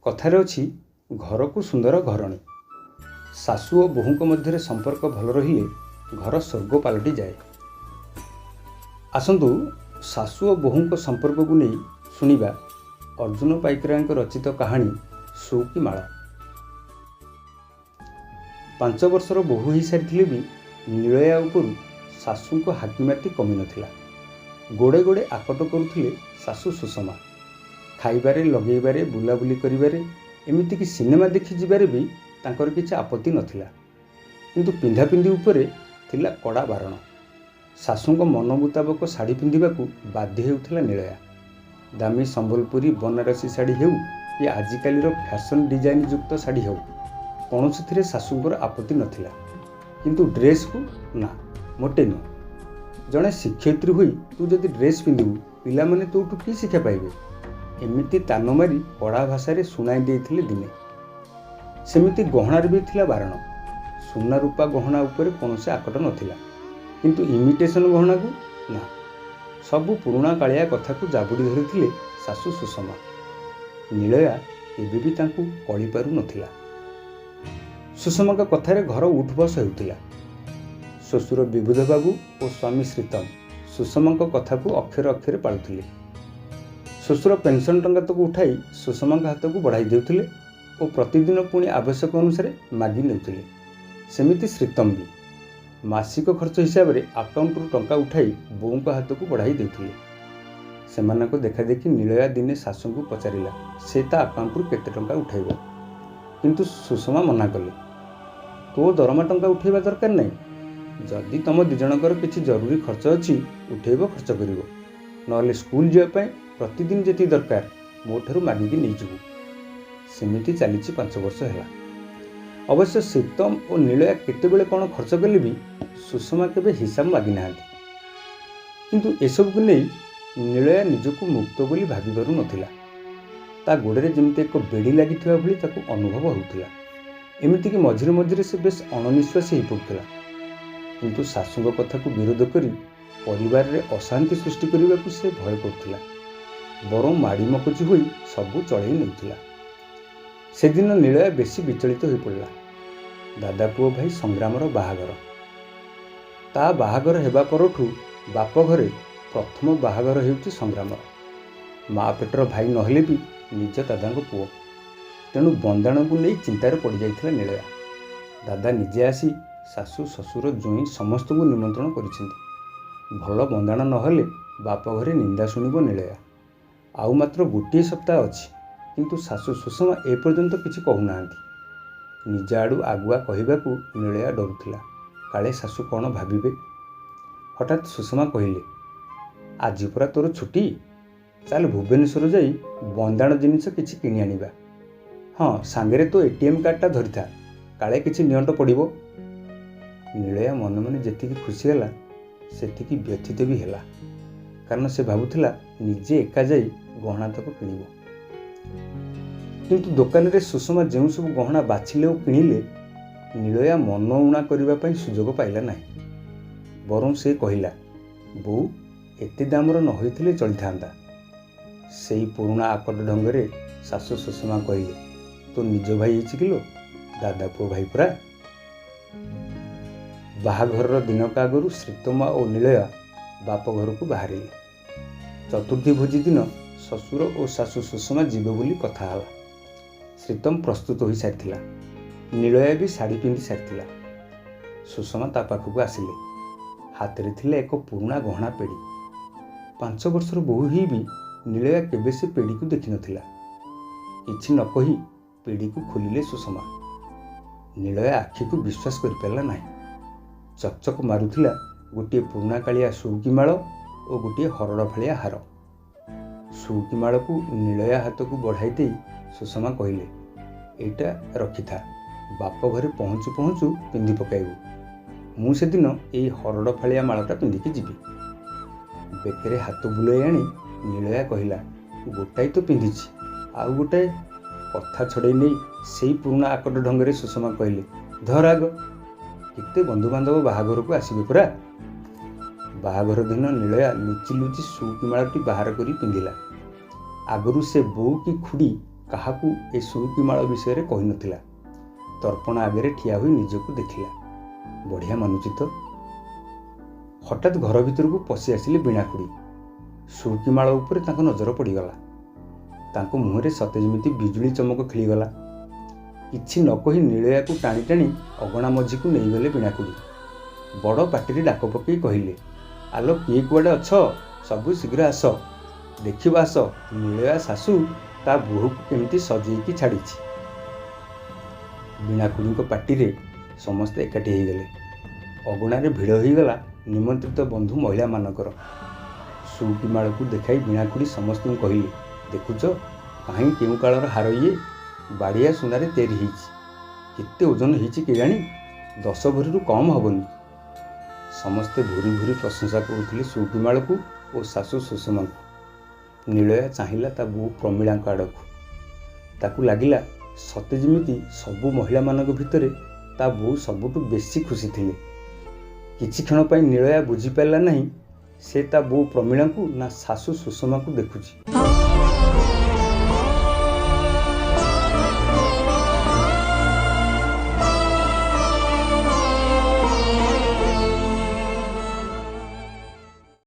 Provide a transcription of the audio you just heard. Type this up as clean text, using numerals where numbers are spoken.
कथारे अछि घर को सुंदर घरणी। सासु और बोहू मध्य संपर्क भल रही घर स्वर्ग पलटि जाए। आसतु सासु और बोहू संपर्क को नहीं शुणा अर्जुन पाइकरा रचित कहानी सौकी माଳ। 5 वर्षर बोहू हो सारी भी नीलया उपरू सासू को हाकिमाती कमी नथिला। गोड़े गोड़े आकट करुथिले सासू सुषमा। खाइबारे लगेबारे बुलाबुली करिबारे एमिति कि सिनेमा देखि जिबारे भी तांकर किछि आपत्ति नथिला। किंतु पिंधापिंधी उपरे थिला कड़ा बारण। सासूंको मन मुताबक शाढ़ी पिंधिबाकू बाध्य हेउथिला नीलया। दामी संबलपुरी बनारसी शाढ़ी हेउ कि आजिकालीर फैशन डिजाइन युक्त शाढ़ी हेउ कौनसी थिरे सासूंकर आपत्ति नथिला। किंतु ड्रेस को ना मोटे नुह। जड़े शिक्षयित्री हुई तू जदि ड्रेस पिंधु पिला माने तोठू कि शिक्षा पाइबे एमिति तान मारी कड़ा भाषा शुणाई देइथिले दिने। सेमिति गहणार भी थिला बारण। सुना रूपा गहना उपरे कौनसी आकट नथिला। किंतु इमिटेशन गहना को ना। सबु पुराणा कालिया कथा को जाबुड़ी धरिथिले सासू सुषमा। नीलया एबे भी तांकू कळी पारु नथिला। सुषमा का कथारे घर उठ बस हेउथिला। श्वशुर विबुध बाबू और स्वामी श्रीतम सुषमा कथा को अक्षर अक्षर पालुथिले। श्वशुर पेंशन टंका तक उठाई सुषमा हाथ को बढ़ाई देउथिले और प्रतिदिन पुणी आवश्यक अनुसार मागी नेउथिले। सेमिति श्रीतम भी मासिक खर्च हिसाब से अकाउंट टंका उठाई बोऊ हाथ को बढ़ाई देउथिले। सेमानक देखा देखी नीलया दिने सासू को पचारिला से ता अकाउंट रु केते टंका उठाइबो। किंतु सुषमा मना कले तो दरमा टंका उठाइबा दरकार नहीं। जदि तुम दिजणकर किसी जरूरी खर्च अच्छी उठेब खर्च करिवो नले स्कूल जावाई प्रतिदिन जेति दरकार मो ठारू मागिकी नहीं जीवु। सेमिति चली 5 वर्ष है। अवश्य श्रीतम और नीलया केतेबेले कौन खर्च कले भी सुषमा केबे हिसाब मागी नाहांती। किंतु एसबू को नहीं नीलया निजको मुक्त बोली भाभी पारु नथिला। ता गोड़े जमिति एक बेड़ी लगी भली ताको अनुभव होउथिला। एमिति कि मझिरे मझिरे से बेस अणनिश्वासी हो पड़ुथिला। किंतु सासू कथा को विरोध करी परिवार रे अशांति सृष्टि करने को से भय करथिला। बरं माड़ी मकुची होई सबू चढ़ई नेउथिला। से दिन नीलया बेसी विचलित हो पड़ला। दादा पुओ भाई संग्रामर बाहागर। ता बाहागर हेबा परठू बाप घरे प्रथम बाहागर हेउची संग्रामर। माँ पेटर भाई नहले भी निज दादा पुओ। तेणु बंदाण को नहीं चिंतार पड़ जाइथिला नीलया। दादा निजे आसी सासू ससुर जोई समस्त को निमंत्रण करिसेंती। भल बंदाण नहले बाप घरे निंदा शुणिब नीलया। आउ मात्र गोटे सप्ताह अच्छी किंतु सासू सुषमा एपर्यंत किसी कहूनाहांती। निज आड़ू आगुआ कहवाकू नीलया डरुथिला काले सासू कौन भाविबे। हठात सुषमा कहले आज परा तोर छुट्टी चल भुवनेश्वर जाई बंदाण जिनिस किछि किनि आनिबा। हाँ सांगरे तो एटीएम कार्डटा धरिथा काले किछि नियंट पड़िबो। नीलया मन मन जेतिकी खुशी हैला सेतिकी व्यथित भी हैला। कारण से भाबुथिला निजे एका जाई गहना तक किनिबो। किंतु दुकान रे सुषमा जेउ सब गहना बाछिले और किनिले नीलया मन उणा करबा पई सुजोग पाइला नाही। बरं से कहिला बो एते दामर न होइथिले चली थांदा। सेई पुराणा आकट ढंगरे सासू सुषमा कहिले तो निज भाई एछि किलो दादा पुओ भाई परा। बाहाघर दिनक आगरू श्रीतमा और नीलया बाप घर को बाहरिले। चतुर्थी भोजी दिन ससुर और सासू सुषमा जीवे बोली कथा हला। श्रीतम प्रस्तुत हो सारी। नीलया भी शाढ़ी पिंधि सारी। सुषमा ता पाखक आसिले। हाथ में थिला एक पुराणा गहना पेड़ी। 5 वर्षर बोहू ही भी नीलया केबे से पेड़ी को देखि नथिला। किछि न कही पेड़ी को खोलिले सुषमा। नीलया आखि को विश्वास कर पारला नाही। चकचक मारुथिला गोटे पुराणा कालिया सौकी माळ और गोटे हरड़ फालिया हार। सौकी माळ को नीलया हाथ को बढ़ाई दे सुषमा कहले एटा रखी था बाप घरे पहुँचु पहुँचु पिंधि पकाइबू। मु से दिन एई हरड़ फालिया माळटा पिंधिकी जीवी। बेकरे हाथ बुलाई आनी नीलया कहला गोटाई तो पिंधिछि आउ गोटाए। कथा छड़े नहीं से पुराणा आकट ढंगरे सुषमा कहले धर आग केते बंधुबांधव बाहाघर को आसबे परा। बाहाघर दिन नीलया लुचि लुचि सौकी माळटी बाहर करी पिंधिला। आगरू से बो की खुड़ी କାହାକୁ ଏ ସୁରୁକିମାଳ ବିଷୟରେ କହିନଥିଲା। ଦର୍ପଣ ଆଗରେ ଠିଆ ହୋଇ ନିଜକୁ ଦେଖିଲା। ବଢ଼ିଆ ମାନୁଛି ତ। ହଠାତ୍ ଘର ଭିତରକୁ ପଶି ଆସିଲେ ବୀଣାଖୁଡ଼ି। ସୁରୁକିମାଳ ଉପରେ ତାଙ୍କ ନଜର ପଡ଼ିଗଲା। ତାଙ୍କ ମୁହଁରେ ସତେ ଯେମିତି ବିଜୁଳି ଚମକ ଖେଳିଗଲା। କିଛି ନ କହି ନିଳୟାକୁ ଟାଣି ଟାଣି ଅଗଣା ମଝିକୁ ନେଇଗଲେ ବୀଣାଖୁଡ଼ି। ବଡ଼ ପାଟିରେ ଡାକ ପକାଇ କହିଲେ, ଆଲୋ କିଏ କୁଆଡ଼େ ଅଛ? ସବୁ ଶୀଘ୍ର ଆସ, ଦେଖିବ ଆସ ନିଳୟା ଶାଶୁ ତା ବୋହୂକୁ କେମିତି ସଜେଇକି ଛାଡ଼ିଛି। ବୀଣାଖୁଡ଼ିଙ୍କ ପାଟିରେ ସମସ୍ତେ ଏକାଠି ହେଇଗଲେ। ଅଗଣାରେ ଭିଡ଼ ହୋଇଗଲା ନିମନ୍ତ୍ରିତ ବନ୍ଧୁ ମହିଳାମାନଙ୍କର। ସୁରୁକିମାଳକୁ ଦେଖାଇ ବୀଣାଖୁଡ଼ି ସମସ୍ତଙ୍କୁ କହିଲେ, ଦେଖୁଛ କାହିଁ କେଉଁ କାଳର ହାର ଇଏ, ବାଡ଼ିଆ ସୁନାରେ ତିଆରି ହେଇଛି। କେତେ ଓଜନ ହେଇଛି କେଜାଣି, 10 ଭରିରୁ କମ୍ ହେବନି। ସମସ୍ତେ ଭୁରି ଭୁରି ପ୍ରଶଂସା କରୁଥିଲେ ସୁରୁକିମାଳକୁ ଓ ଶାଶୁ ସୁଷମାଙ୍କୁ। ନିଳୟା ଚାହିଁଲା ତା ବୋଉ ପ୍ରମିଳାଙ୍କ ଆଡ଼କୁ। ତାକୁ ଲାଗିଲା ସତେ ଯେମିତି ସବୁ ମହିଳାମାନଙ୍କ ଭିତରେ ତା ବୋଉ ସବୁଠୁ ବେଶୀ ଖୁସି ଥିଲେ। କିଛି କ୍ଷଣ ପାଇଁ ନିଳୟା ବୁଝିପାରିଲା ନାହିଁ ସେ ତା ବୋଉ ପ୍ରମିଳାଙ୍କୁ ନା ଶାଶୁ ସୁଷମାଙ୍କୁ ଦେଖୁଛି।